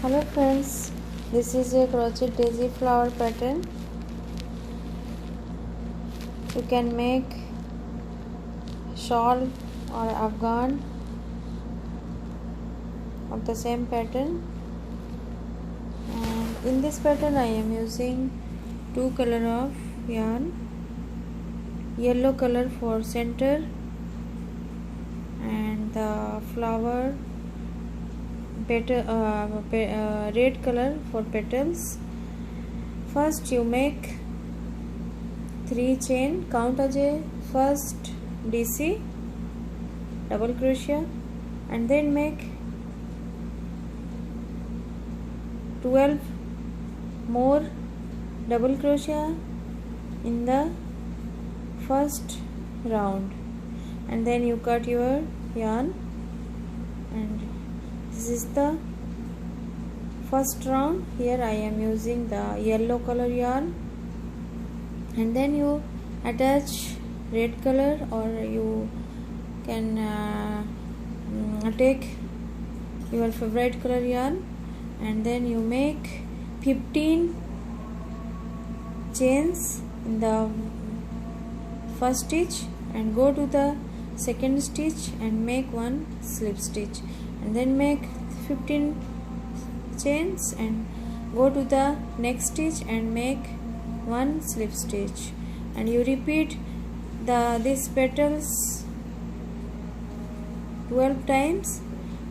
Hello friends, this is a crochet daisy flower pattern. You can make shawl or afghan of the same pattern, and in this pattern I am using two color of yarn, yellow color for center and the flower red color for petals. First you make 3 chain, count as a first DC double crochet, and then make 12 more double crochet in the first round, and then you cut your yarn, and this is the first round. Here I am using the yellow color yarn, and then you attach red color, or you can take your favorite color yarn, and then you make 15 chains in the first stitch and go to the second stitch and make one slip stitch, and then make 15 chains and go to the next stitch and make one slip stitch, and you repeat these petals 12 times,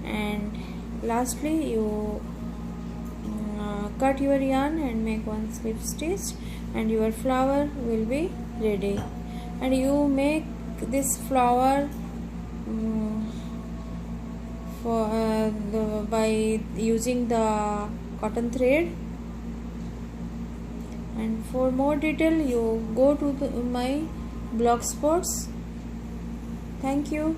and lastly you cut your yarn and make one slip stitch, and your flower will be ready. And you make this flower by using the cotton thread, and for more detail you go to my blog spots. Thank you.